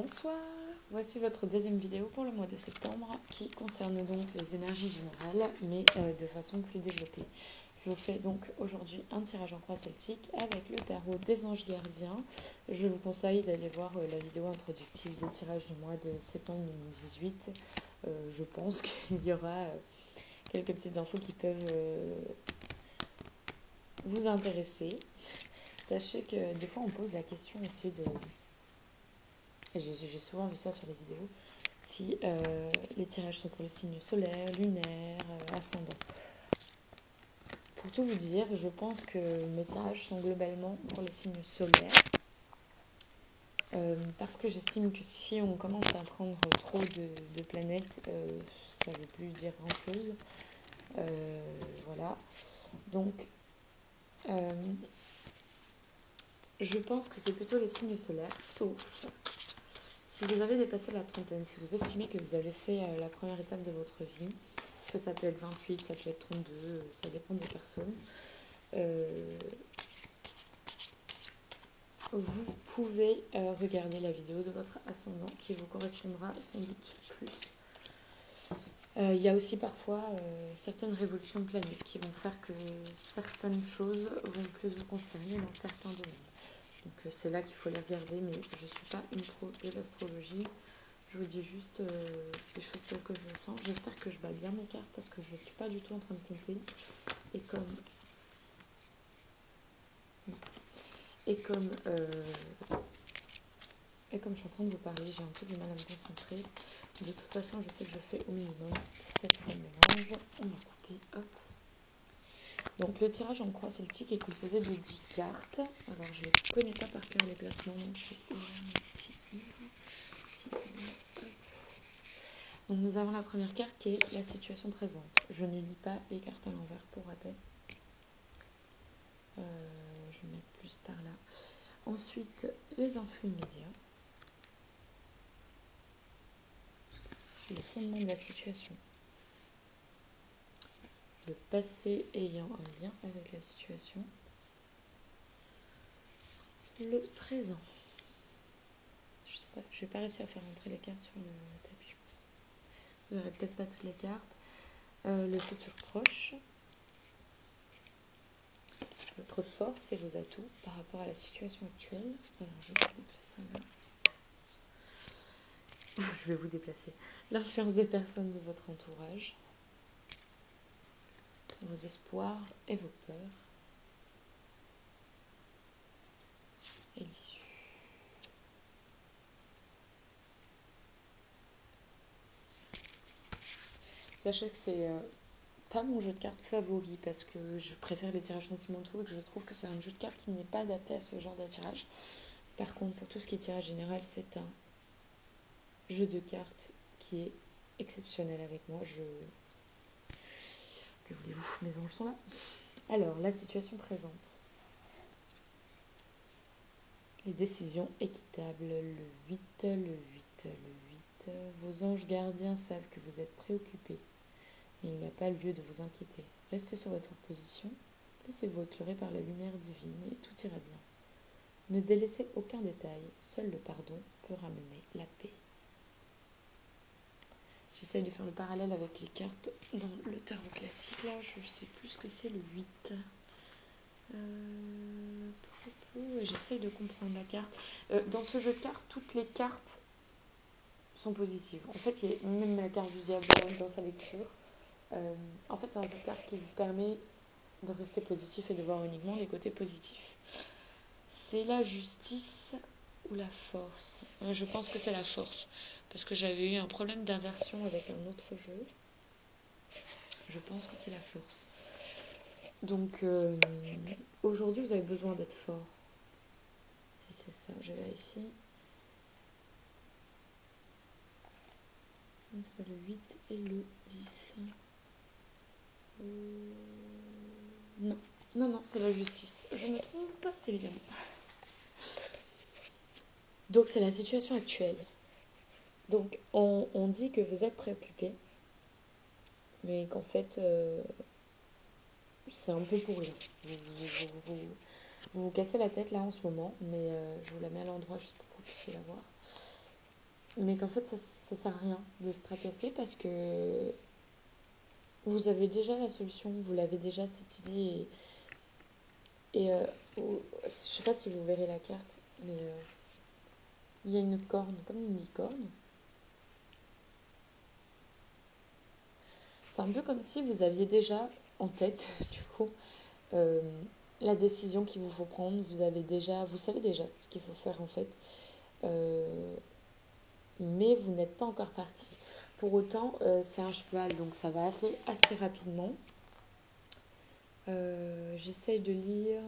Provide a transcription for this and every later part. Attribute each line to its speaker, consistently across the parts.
Speaker 1: Bonsoir, voici votre deuxième vidéo pour le mois de septembre qui concerne donc les énergies générales mais de façon plus développée. Je vous fais donc aujourd'hui un tirage en croix celtique avec le tarot des anges gardiens. Je vous conseille d'aller voir la vidéo introductive des tirages du mois de septembre 2018. Je pense qu'il y aura quelques petites infos qui peuvent vous intéresser. Sachez que des fois on pose la question aussi de... J'ai souvent vu ça sur les vidéos. Si les tirages sont pour les signes solaires, lunaires, ascendants. Pour tout vous dire, je pense que mes tirages sont globalement pour les signes solaires. Parce que j'estime que si on commence à prendre trop de planètes, ça ne veut plus dire grand-chose. Voilà. Donc, je pense que c'est plutôt les signes solaires, sauf... Si vous avez dépassé la trentaine, si vous estimez que vous avez fait la première étape de votre vie, parce que ça peut être 28, ça peut être 32, ça dépend des personnes, vous pouvez regarder la vidéo de votre ascendant qui vous correspondra sans doute plus. Il y a aussi parfois certaines révolutions de planète qui vont faire que certaines choses vont plus vous concerner dans certains domaines. Donc c'est là qu'il faut les regarder, mais je ne suis pas une pro de l'astrologie. Je vous dis juste les choses telles que je le sens. J'espère que je bats bien mes cartes parce que je ne suis pas du tout en train de compter. Et comme je suis en train de vous parler, j'ai un peu du mal à me concentrer. De toute façon, je sais que je fais au minimum 7 fois le mélange. On va couper, hop. Donc le tirage en croix celtique est composé de 10 cartes. Alors je ne connais pas par cœur les placements, donc je vais ouvrir mon petit livre. Donc nous avons la première carte qui est la situation présente. Je ne lis pas les cartes à l'envers pour rappel. Je vais mettre plus par là. Ensuite, les influx immédiats. Les fondements de la situation. Le passé ayant un lien avec la situation. Le présent. Je sais pas, je vais pas réussir à faire entrer les cartes sur le tapis, je pense. Vous n'aurez peut-être pas toutes les cartes. Le futur proche. Votre force et vos atouts par rapport à la situation actuelle. Alors, je vais vous déplacer là. Je vais vous déplacer. L'influence des personnes de votre entourage. Vos espoirs et vos peurs. Et l'issue. Sachez que c'est pas mon jeu de cartes favori parce que je préfère les tirages sentimentaux et que je trouve que c'est un jeu de cartes qui n'est pas adapté à ce genre de tirage. Par contre, pour tout ce qui est tirage général, c'est un jeu de cartes qui est exceptionnel avec moi. Que voulez-vous, mes anges sont là. Alors, la situation présente. Les décisions équitables, le 8, le 8, le 8. Vos anges gardiens savent que vous êtes préoccupés, mais il n'y a pas lieu de vous inquiéter. Restez sur votre position, laissez-vous éclairer par la lumière divine et tout ira bien. Ne délaissez aucun détail, seul le pardon peut ramener la paix. J'essaye de faire le parallèle avec les cartes dans le tarot classique, là, je ne sais plus ce que c'est le 8. J'essaye de comprendre la carte. Dans ce jeu de cartes, toutes les cartes sont positives. En fait, il y a même la carte du diable dans sa lecture. En fait, c'est un jeu de cartes qui vous permet de rester positif et de voir uniquement les côtés positifs. C'est la justice ou la force? Je pense que c'est la force. Parce que j'avais eu un problème d'inversion avec un autre jeu. Je pense que c'est la force. Donc, aujourd'hui, vous avez besoin d'être fort. Si c'est ça, je vérifie. Entre le 8 et le 10. Non, c'est la justice. Je me trompe, évidemment. Donc, c'est la situation actuelle. Donc, on dit que vous êtes préoccupé, mais qu'en fait, c'est un peu pour rien. Vous cassez la tête là en ce moment, mais je vous la mets à l'endroit juste pour que vous puissiez la voir. mais qu'en fait, ça sert à rien de se tracasser parce que vous avez déjà la solution, vous l'avez déjà cette idée. Je sais pas si vous verrez la carte, mais il y a une corne, comme une licorne. C'est un peu comme si vous aviez déjà en tête, du coup, euh, la décision qu'il vous faut prendre. Vous savez déjà ce qu'il faut faire en fait. Euh, mais vous n'êtes pas encore parti. Pour autant, c'est un cheval, donc ça va aller assez rapidement. J'essaye de lire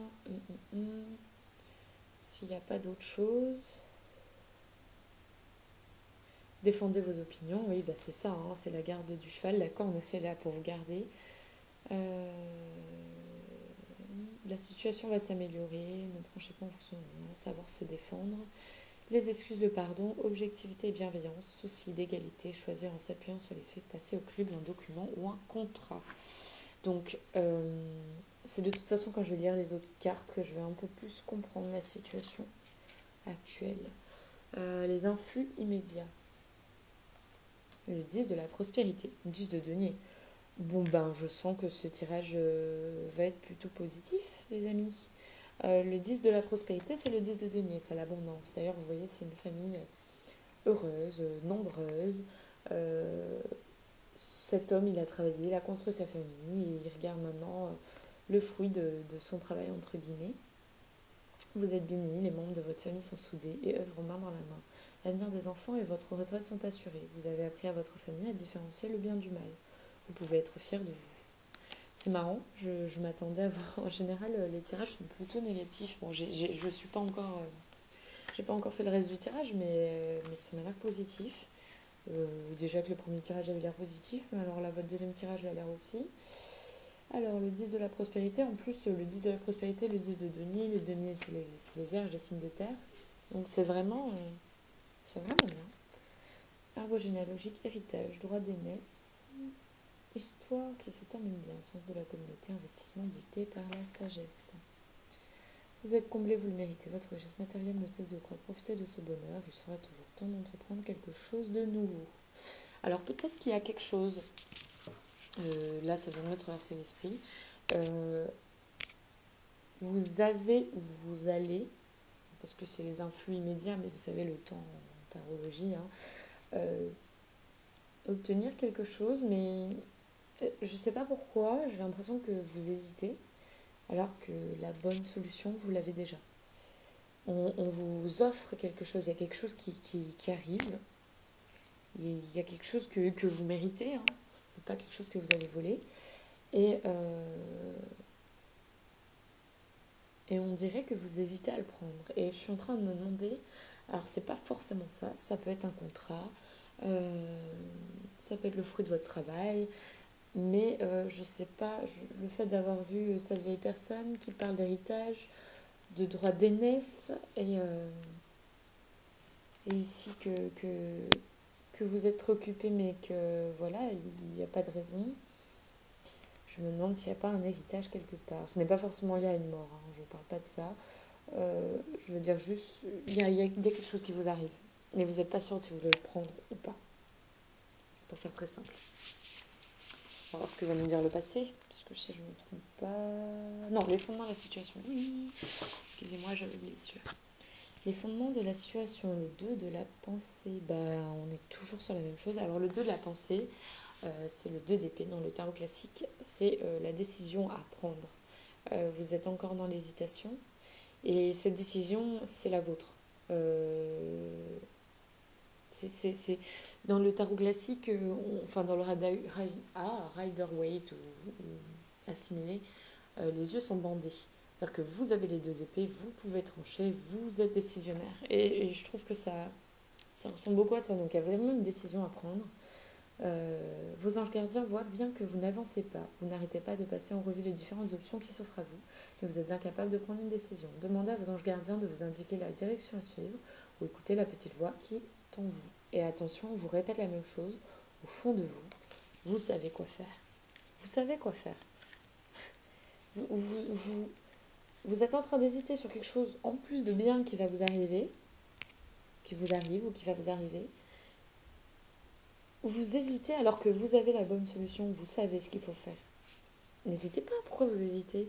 Speaker 1: s'il n'y a pas d'autre chose. Défendez vos opinions, oui, bah c'est ça, hein, c'est la garde du cheval. La corne aussi est là pour vous garder. Euh, la situation va s'améliorer, ne tranchez pas en fonction de rien, savoir se défendre. Les excuses, le pardon, objectivité et bienveillance, souci d'égalité, choisir en s'appuyant sur les faits, passer au crible un document ou un contrat. Donc, c'est de toute façon quand je vais lire les autres cartes que je vais un peu plus comprendre la situation actuelle. Les influx immédiats. Le 10 de la prospérité, le 10 de denier. Bon ben, je sens que ce tirage va être plutôt positif, les amis. Le 10 de la prospérité, c'est le 10 de denier, c'est l'abondance. D'ailleurs, vous voyez, c'est une famille heureuse, nombreuse. Euh, Cet homme, il a travaillé, il a construit sa famille et il regarde maintenant le fruit de son travail, entre guillemets. Vous êtes bénis, les membres de votre famille sont soudés et œuvrent main dans la main. L'avenir des enfants et votre retraite sont assurés. Vous avez appris à votre famille à différencier le bien du mal. Vous pouvez être fiers de vous. C'est marrant, je m'attendais à voir. En général, les tirages sont plutôt négatifs. Bon, je suis pas encore. J'ai pas encore fait le reste du tirage, mais ça m'a l'air positif. Déjà que le premier tirage avait l'air positif, mais alors là, votre deuxième tirage l'a l'air aussi. Alors, le 10 de la prospérité, en plus, le 10 de la prospérité, le 10 de denier. Les deniers, c'est les vierges, les signes de terre. Donc, c'est vraiment bien. Arbre généalogique, héritage, droit d'aînesse, histoire qui se termine bien, sens de la communauté, investissement dicté par la sagesse. Vous êtes comblé, vous le méritez. Votre richesse matérielle ne cesse de croître. Profitez de ce bonheur. Il sera toujours temps d'entreprendre quelque chose de nouveau. Alors peut-être qu'il y a quelque chose. Là, ça vient de me traverser l'esprit. Euh, vous allez, parce que c'est les influx immédiats, mais vous savez le temps en tarologie, hein, euh, obtenir quelque chose, mais je ne sais pas pourquoi. J'ai l'impression que vous hésitez, alors que la bonne solution, vous l'avez déjà. On vous offre quelque chose, il y a quelque chose qui arrive, il y a quelque chose que vous méritez, hein. C'est pas quelque chose que vous avez volé. Et, et on dirait que vous hésitez à le prendre. Et je suis en train de me demander, alors c'est pas forcément ça, ça peut être un contrat, ça peut être le fruit de votre travail, mais je sais pas, le fait d'avoir vu cette vieille personne qui parle d'héritage, de droit d'aînesse, et ici que vous êtes préoccupé, mais que voilà, il n'y a pas de raison. Je me demande s'il n'y a pas un héritage quelque part. Ce n'est pas forcément lié à une mort, hein, je ne parle pas de ça. Je veux dire juste, il y a quelque chose qui vous arrive. Mais vous n'êtes pas sûr si vous voulez le prendre ou pas. Pour faire très simple. On va voir ce que va nous dire le passé. Parce que si je ne me trompe pas. Non, les fondements de la situation. Oui. Excusez-moi, j'avais oublié celui-là. Les fondements de la situation, le 2 de la pensée, bah, on est toujours sur la même chose. Alors le 2 de la pensée, c'est le 2 d'épée dans le tarot classique, c'est la décision à prendre. Vous êtes encore dans l'hésitation et cette décision, c'est la vôtre. Dans le tarot classique, enfin dans le Rider-Waite ou assimilé, les yeux sont bandés. C'est-à-dire que vous avez les deux épées, vous pouvez trancher, vous êtes décisionnaire. Et je trouve que ça ressemble beaucoup à ça. Donc il y a vraiment une décision à prendre. Vos anges gardiens voient bien que vous n'avancez pas. Vous n'arrêtez pas de passer en revue les différentes options qui s'offrent à vous, mais vous êtes incapable de prendre une décision. Demandez à vos anges gardiens de vous indiquer la direction à suivre ou écoutez la petite voix qui est en vous. Et attention, on vous répète la même chose. Au fond de vous, vous savez quoi faire. Vous savez quoi faire. Vous êtes en train d'hésiter sur quelque chose en plus de bien qui va vous arriver, qui vous arrive ou qui va vous arriver. Vous hésitez alors que vous avez la bonne solution, vous savez ce qu'il faut faire. N'hésitez pas, pourquoi vous hésitez?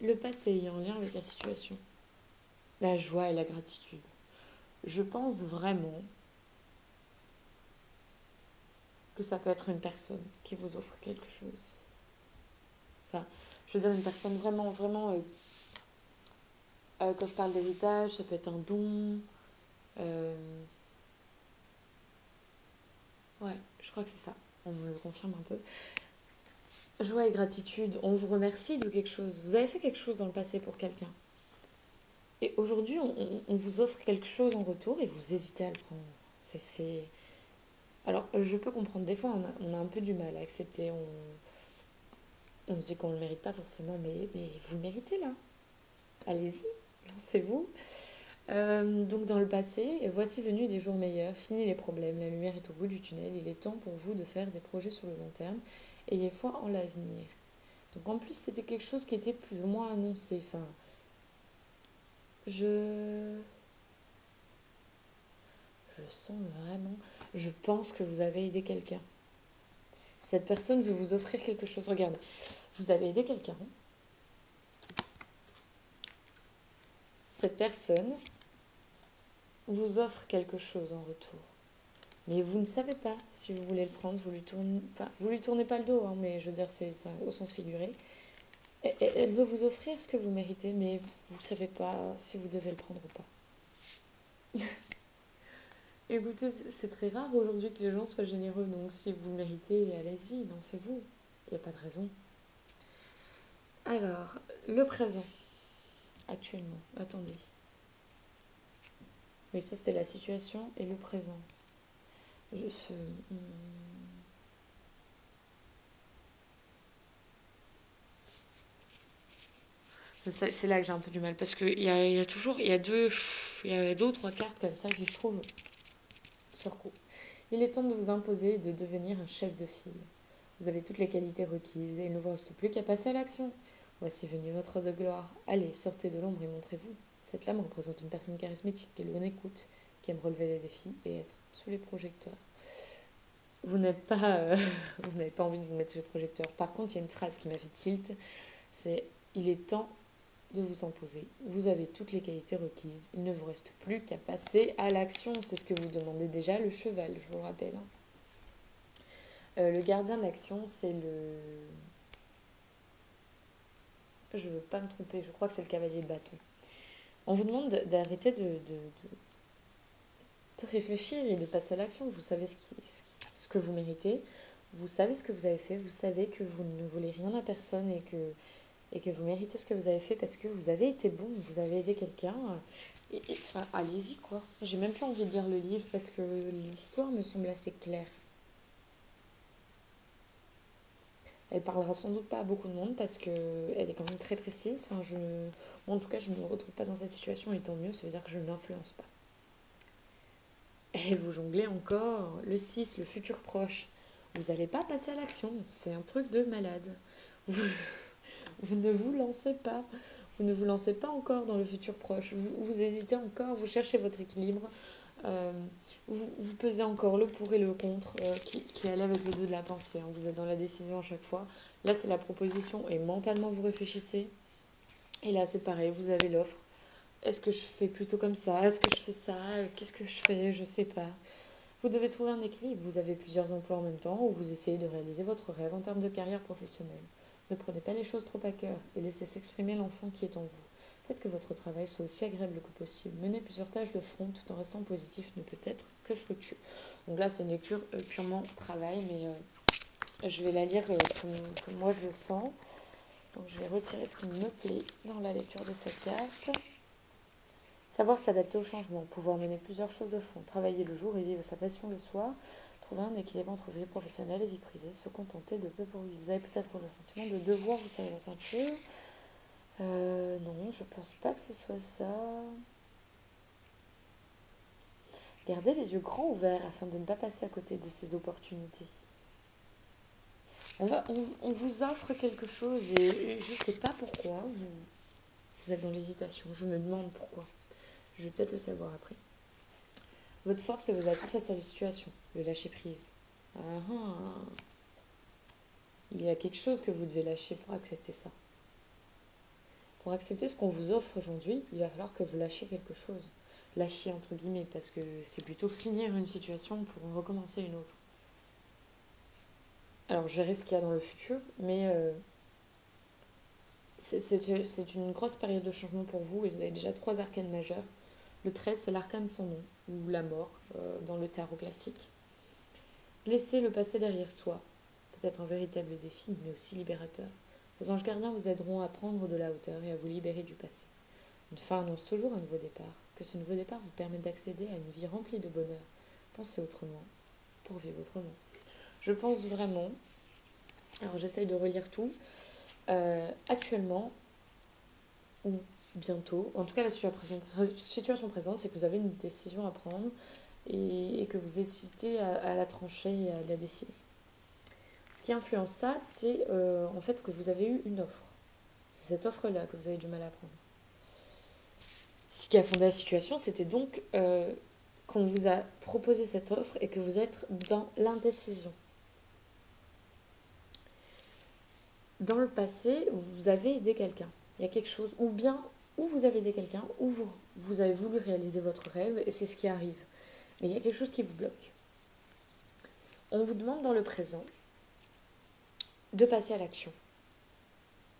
Speaker 1: Le passé est en lien avec la situation. La joie et la gratitude. Je pense vraiment que ça peut être une personne qui vous offre quelque chose. Enfin, je veux dire une personne vraiment, vraiment... quand je parle d'héritage, ça peut être un don. euh, ouais, je crois que c'est ça. On me le confirme un peu. Joie et gratitude, on vous remercie de quelque chose. Vous avez fait quelque chose dans le passé pour quelqu'un. Et aujourd'hui, on vous offre quelque chose en retour et vous hésitez à le prendre. C'est... Alors, je peux comprendre, des fois, on a un peu du mal à accepter. On se dit qu'on ne le mérite pas forcément, mais vous le méritez là. Allez-y, lancez-vous. Donc, dans le passé, voici venu des jours meilleurs. Fini les problèmes, la lumière est au bout du tunnel. Il est temps pour vous de faire des projets sur le long terme. Ayez foi en l'avenir. Donc, en plus, c'était quelque chose qui était plus ou moins annoncé. Enfin, je... Je sens vraiment. Je pense que vous avez aidé quelqu'un. Cette personne veut vous offrir quelque chose. Regarde, vous avez aidé quelqu'un. Cette personne vous offre quelque chose en retour. Mais vous ne savez pas si vous voulez le prendre. Vous lui tournez pas le dos, hein, mais je veux dire, c'est au sens figuré. Elle veut vous offrir ce que vous méritez, mais vous ne savez pas si vous devez le prendre ou pas. Écoutez, c'est très rare aujourd'hui que les gens soient généreux, donc si vous le méritez, allez-y, lancez-vous. Il n'y a pas de raison. Alors, le présent, actuellement. Attendez. Oui, ça c'était la situation et le présent. Je se... C'est là que j'ai un peu du mal, parce qu'il y a toujours, il y a deux ou trois cartes comme ça qui je trouve sur coup. Il est temps de vous imposer et de devenir un chef de file. Vous avez toutes les qualités requises et il ne vous reste plus qu'à passer à l'action. Voici venu votre heure de gloire. Allez, sortez de l'ombre et montrez-vous. Cette lame représente une personne charismatique qui est bonne écoute, qui aime relever les défis et être sous les projecteurs. Vous n'êtes pas, vous n'avez pas envie de vous mettre sous les projecteurs. Par contre, il y a une phrase qui m'a fait tilt, c'est il est temps de vous imposer. Vous avez toutes les qualités requises. Il ne vous reste plus qu'à passer à l'action. C'est ce que vous demandez déjà le cheval, je vous le rappelle. Le gardien de l'action, c'est le... Je ne veux pas me tromper, je crois que c'est le cavalier de bâton. On vous demande d'arrêter de réfléchir et de passer à l'action. Vous savez ce que vous méritez, vous savez ce que vous avez fait, vous savez que vous ne voulez rien à personne et que vous méritez ce que vous avez fait parce que vous avez été bon, vous avez aidé quelqu'un. Enfin, allez-y quoi. J'ai même plus envie de lire le livre parce que l'histoire me semble assez claire. Elle parlera sans doute pas à beaucoup de monde parce qu'elle est quand même très précise. Enfin, moi, en tout cas, je ne me retrouve pas dans cette situation et tant mieux, ça veut dire que je ne l'influence pas. Et vous jonglez encore le 6, le futur proche. Vous n'allez pas passer à l'action, c'est un truc de malade. Vous, vous ne vous lancez pas. Vous ne vous lancez pas encore dans le futur proche. Vous hésitez encore, vous cherchez votre équilibre. Euh, vous pesez encore le pour et le contre qui allait avec le dos de la pensée. Hein. Vous êtes dans la décision à chaque fois. Là, c'est la proposition et mentalement, vous réfléchissez. Et là, c'est pareil, vous avez l'offre. Est-ce que je fais plutôt comme ça? Est-ce que je fais ça? Qu'est-ce que je fais? Je sais pas. Vous devez trouver un équilibre. Vous avez plusieurs emplois en même temps ou vous essayez de réaliser votre rêve en termes de carrière professionnelle. Ne prenez pas les choses trop à cœur et laissez s'exprimer l'enfant qui est en vous. Faites que votre travail soit aussi agréable que possible. Mener plusieurs tâches de front tout en restant positif ne peut être que fructueux. Donc là, c'est une lecture purement travail, mais je vais la lire comme moi je le sens. Donc je vais retirer ce qui me plaît dans la lecture de cette carte. Savoir s'adapter au changement, pouvoir mener plusieurs choses de front, travailler le jour et vivre sa passion le soir, trouver un équilibre entre vie professionnelle et vie privée, se contenter de peu pour vivre. Vous avez peut-être le sentiment de devoir vous serrer la ceinture. Non, je pense pas que ce soit ça. Gardez les yeux grands ouverts afin de ne pas passer à côté de ces opportunités. On vous offre quelque chose et je ne sais pas pourquoi vous êtes dans l'hésitation. Je me demande pourquoi. Je vais peut-être le savoir après. Votre force et vos atouts face à la situation. Le lâcher prise. Ah, ah. Il y a quelque chose que vous devez lâcher pour accepter ça. Pour accepter ce qu'on vous offre aujourd'hui, il va falloir que vous lâchiez quelque chose. Lâchiez entre guillemets, parce que c'est plutôt finir une situation pour en recommencer une autre. Alors je verrai ce qu'il y a dans le futur, mais c'est une grosse période de changement pour vous et vous avez déjà 3 arcanes majeures. Le 13, c'est l'arcane sans nom, ou la mort, dans le tarot classique. Laissez le passé derrière soi, peut-être un véritable défi, mais aussi libérateur. Vos anges gardiens vous aideront à prendre de la hauteur et à vous libérer du passé. Une fin annonce toujours un nouveau départ. Que ce nouveau départ vous permette d'accéder à une vie remplie de bonheur. Pensez autrement, pour vivre autrement. Je pense vraiment, alors j'essaye de relire tout, actuellement, ou bientôt, en tout cas la situation présente, c'est que vous avez une décision à prendre et que vous hésitez à la trancher et à la décider. Ce qui influence ça, c'est en fait que vous avez eu une offre. C'est cette offre-là que vous avez du mal à prendre. Ce qui a fondé la situation, c'était donc qu'on vous a proposé cette offre et que vous êtes dans l'indécision. Dans le passé, vous avez aidé quelqu'un. Il y a quelque chose, ou bien, ou vous avez aidé quelqu'un, ou vous avez voulu réaliser votre rêve et c'est ce qui arrive. Mais il y a quelque chose qui vous bloque. On vous demande dans le présent de passer à l'action.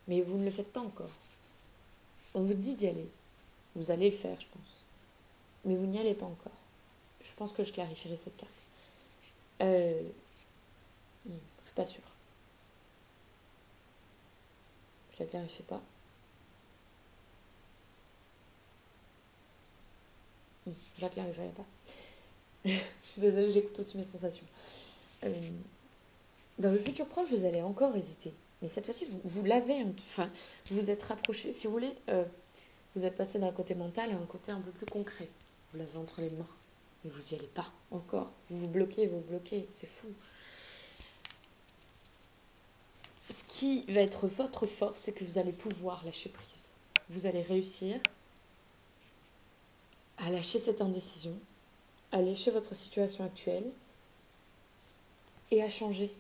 Speaker 1: Mais vous ne le faites pas encore. On vous dit d'y aller. Vous allez le faire, je pense. Mais vous n'y allez pas encore. Je pense que je clarifierai cette carte. Je suis pas sûre. Je la clarifie pas. Je la clarifierai pas. Je suis désolée, j'écoute aussi mes sensations. Dans le futur proche, vous allez encore hésiter. Mais cette fois-ci, vous l'avez, enfin, vous vous êtes rapproché. Si vous voulez, vous êtes passé d'un côté mental à un côté un peu plus concret. Vous l'avez entre les mains. Mais vous n'y allez pas encore. Vous vous bloquez. C'est fou. Ce qui va être votre force, c'est que vous allez pouvoir lâcher prise. Vous allez réussir à lâcher cette indécision, à lâcher votre situation actuelle et à changer.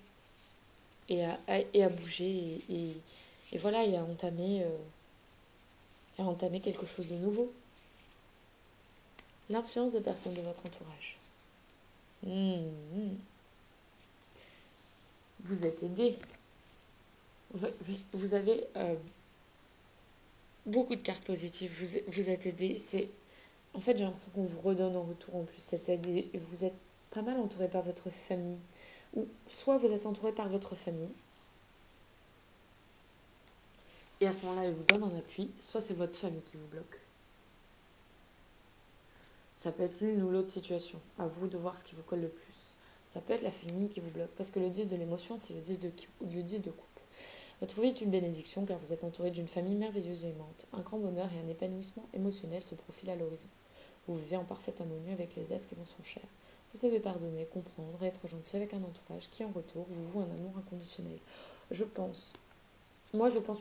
Speaker 1: Et à bouger et voilà, et à entamer quelque chose de nouveau. L'influence des personnes de votre entourage. Vous êtes aidé. Vous avez beaucoup de cartes positives. Vous êtes aidé. En fait, j'ai l'impression qu'on vous redonne en retour en plus cette aide. Et vous êtes pas mal entouré par votre famille. Ou soit vous êtes entouré par votre famille. Et à ce moment-là, elle vous donne un appui. Soit c'est votre famille qui vous bloque. Ça peut être l'une ou l'autre situation. À vous de voir ce qui vous colle le plus. Ça peut être la famille qui vous bloque. Parce que le 10 de l'émotion, c'est le 10 de couple. Votre vie est une bénédiction car vous êtes entouré d'une famille merveilleuse et aimante. Un grand bonheur et un épanouissement émotionnel se profilent à l'horizon. Vous vivez en parfaite harmonie avec les êtres qui vous sont chers. Vous savez pardonner, comprendre et être gentil avec un entourage qui, en retour, vous voue un amour inconditionnel. Je pense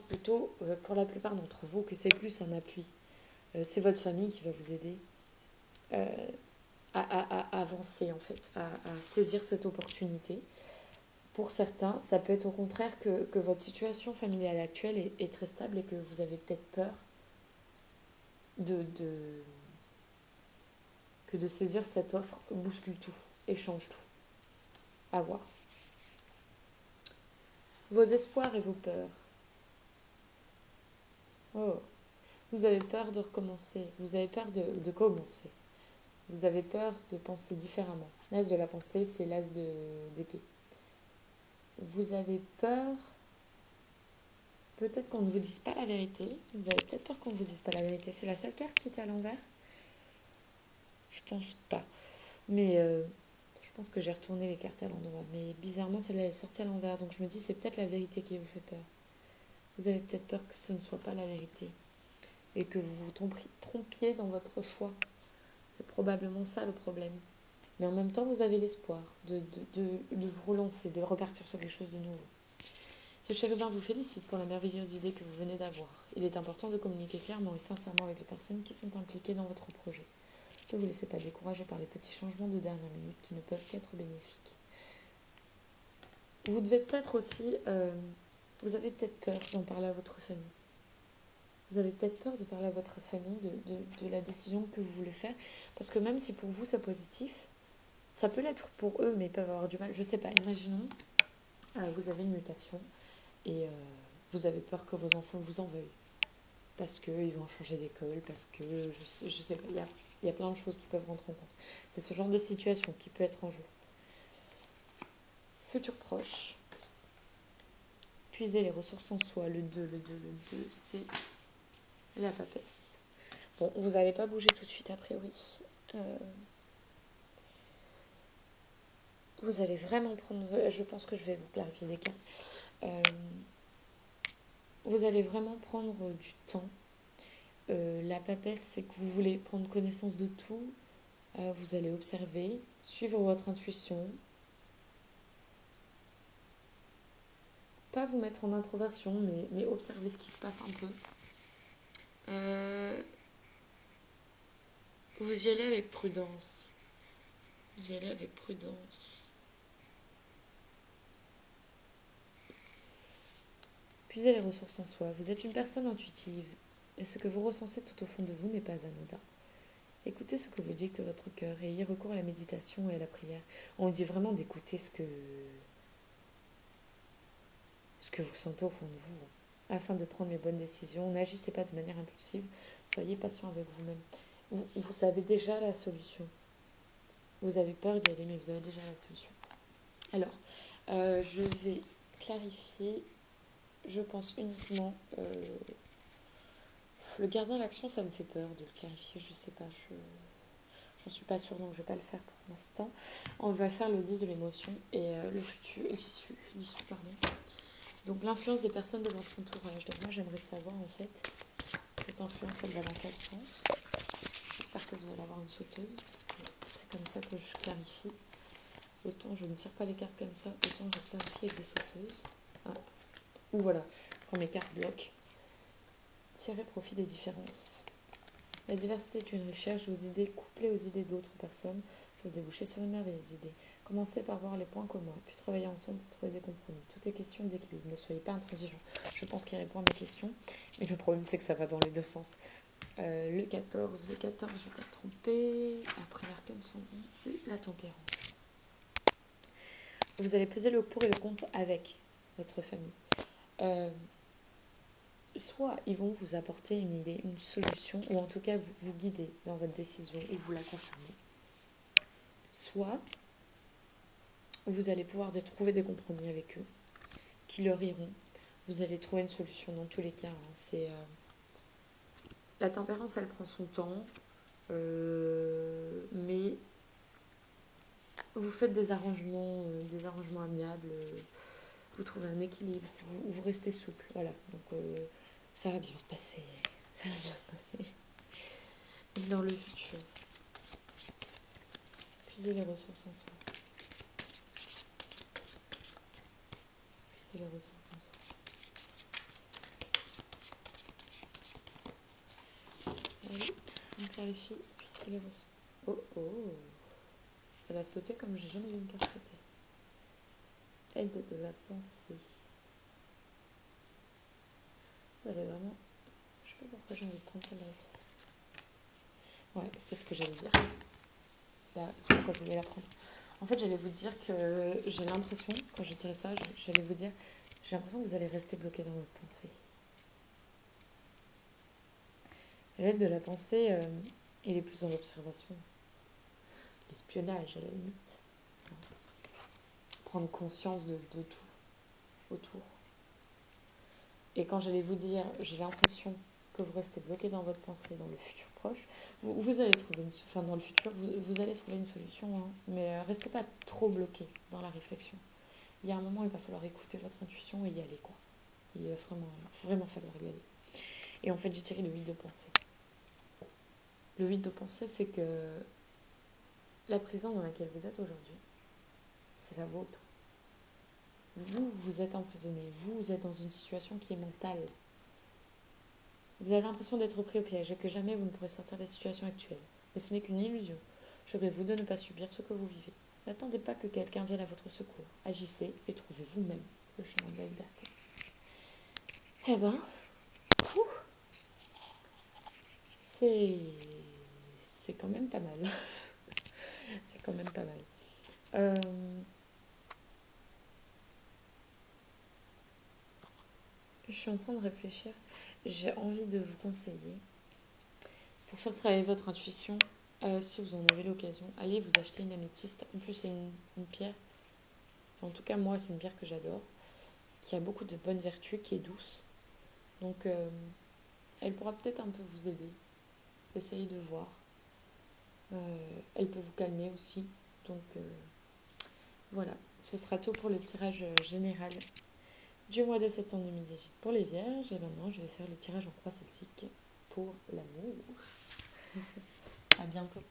Speaker 1: plutôt, pour la plupart d'entre vous, que c'est plus un appui. C'est votre famille qui va vous aider à avancer, en fait, à saisir cette opportunité. Pour certains, ça peut être au contraire que votre situation familiale actuelle est très stable et que vous avez peut-être peur que de saisir cette offre bouscule tout et change tout. À voir. Vos espoirs et vos peurs. Oh. Vous avez peur de recommencer. Vous avez peur de commencer. Vous avez peur de penser différemment. L'as de la pensée, c'est l'as d'épée. Vous avez peur, peut-être qu'on ne vous dise pas la vérité. Vous avez peut-être peur qu'on ne vous dise pas la vérité. C'est la seule carte qui était à l'envers? Je pense pas. Mais je pense que j'ai retourné les cartes à l'endroit. Mais bizarrement, celle-là est sortie à l'envers. Donc je me dis, c'est peut-être la vérité qui vous fait peur. Vous avez peut-être peur que ce ne soit pas la vérité. Et que vous vous trompiez dans votre choix. C'est probablement ça le problème. Mais en même temps, vous avez l'espoir de vous relancer, de repartir sur quelque chose de nouveau. Ce chérubin vous félicite pour la merveilleuse idée que vous venez d'avoir. Il est important de communiquer clairement et sincèrement avec les personnes qui sont impliquées dans votre projet. Ne vous laissez pas décourager par les petits changements de dernière minute qui ne peuvent qu'être bénéfiques. Vous devez peut-être aussi... vous avez peut-être peur d'en parler à votre famille. Vous avez peut-être peur de parler à votre famille de la décision que vous voulez faire. Parce que même si pour vous c'est positif, ça peut l'être pour eux, mais ils peuvent avoir du mal. Je sais pas, imaginons, vous avez une mutation et vous avez peur que vos enfants vous en veuillent. Parce qu'ils vont changer d'école, parce que, je sais pas, il y a plein de choses qui peuvent rentrer en compte. C'est ce genre de situation qui peut être en jeu. Futur proche. Puiser les ressources en soi, le 2, c'est la papesse. Bon, vous n'allez pas bouger tout de suite a priori. Vous allez vraiment prendre... Je pense que je vais vous clarifier des cartes. Vous allez vraiment prendre du temps. La papesse, c'est que vous voulez prendre connaissance de tout. Vous allez observer, suivre votre intuition. Pas vous mettre en introversion, mais observer ce qui se passe un peu. Vous y allez avec prudence. Vous y allez avec prudence. Puisez les ressources en soi. Vous êtes une personne intuitive. Et ce que vous ressentez tout au fond de vous n'est pas anodin. Écoutez ce que vous dicte votre cœur et ayez recours à la méditation et à la prière. On dit vraiment d'écouter ce que vous sentez au fond de vous. Afin de prendre les bonnes décisions, n'agissez pas de manière impulsive. Soyez patient avec vous-même. Vous savez déjà la solution. Vous avez peur d'y aller, mais vous avez déjà la solution. Alors, je vais clarifier, je pense uniquement... le gardien à l'action, ça me fait peur de le clarifier, je sais pas, j'en suis pas sûre, donc je vais pas le faire pour l'instant. On va faire le 10 de l'émotion et le futur, l'issue, pardon. Donc l'influence des personnes de votre entourage. Donc moi j'aimerais savoir en fait, cette influence elle va dans quel sens. J'espère que vous allez avoir une sauteuse, parce que c'est comme ça que je clarifie. Autant je ne tire pas les cartes comme ça, autant je clarifie avec des sauteuses. Ah. Ou voilà, quand mes cartes bloquent. Tirez profit des différences. La diversité est une richesse, vos idées couplées aux idées d'autres personnes peuvent déboucher sur une merveilleuse idée. Commencez par voir les points communs, puis travailler ensemble pour trouver des compromis. Tout est question d'équilibre, ne soyez pas intransigeants. Je pense qu'il répond à mes questions, mais le problème c'est que ça va dans les deux sens. Le 14, je ne vais pas me tromper. Après l'arcane sombre, c'est la tempérance. Vous allez peser le pour et le contre avec votre famille. Soit ils vont vous apporter une idée, une solution, ou en tout cas vous guider dans votre décision et vous la confirmer. Soit vous allez pouvoir trouver des compromis avec eux, qui leur iront. Vous allez trouver une solution dans tous les cas. La tempérance, elle prend son temps, mais vous faites des arrangements amiables, vous trouvez un équilibre, vous restez souple. Voilà, donc ça va bien se passer. Ça va bien se passer. Et dans le futur, puisez les ressources en soi. Puisez les ressources en soi. Allez, on clarifie, puisez les ressources. Oh oh, ça va sauter comme j'ai jamais vu une carte sauter. Aide de la pensée. Vous allez vraiment... Je sais pas pourquoi j'ai envie de prendre celle-là aussi. Ouais, c'est ce que j'allais dire. Là, pourquoi je voulais la prendre. En fait, j'allais vous dire que j'ai l'impression, quand j'ai tiré ça, j'allais vous dire, j'ai l'impression que vous allez rester bloqué dans votre pensée. L'aide de la pensée, il est plus dans l'observation. L'espionnage, à la limite. Prendre conscience de tout autour. Et quand j'allais vous dire, j'ai l'impression que vous restez bloqué dans votre pensée dans le futur proche, vous allez trouver dans le futur, vous allez trouver une solution, hein, mais restez pas trop bloqué dans la réflexion. Il y a un moment, il va falloir écouter votre intuition et y aller, quoi. Il va vraiment falloir y aller. Et en fait, j'ai tiré le 8 de pensée. Le 8 de pensée, c'est que la prison dans laquelle vous êtes aujourd'hui, c'est la vôtre. Vous êtes emprisonné. Vous êtes dans une situation qui est mentale. Vous avez l'impression d'être pris au piège et que jamais vous ne pourrez sortir des situations actuelles. Mais ce n'est qu'une illusion. Jurez-vous de ne pas subir ce que vous vivez. N'attendez pas que quelqu'un vienne à votre secours. Agissez et trouvez vous-même le chemin de la liberté. Eh ben, c'est... c'est quand même pas mal. C'est quand même pas mal. Euh, Je suis en train de réfléchir. J'ai envie de vous conseiller, pour faire travailler votre intuition, si vous en avez l'occasion, allez vous acheter une améthyste. En plus, c'est une pierre, enfin, en tout cas, moi, c'est une pierre que j'adore, qui a beaucoup de bonnes vertus, qui est douce. Donc, elle pourra peut-être un peu vous aider. Essayez de voir. Elle peut vous calmer aussi. Donc, voilà. Ce sera tout pour le tirage général du mois de septembre 2018 pour les vierges. Et maintenant, je vais faire le tirage en croix celtique pour l'amour. À bientôt.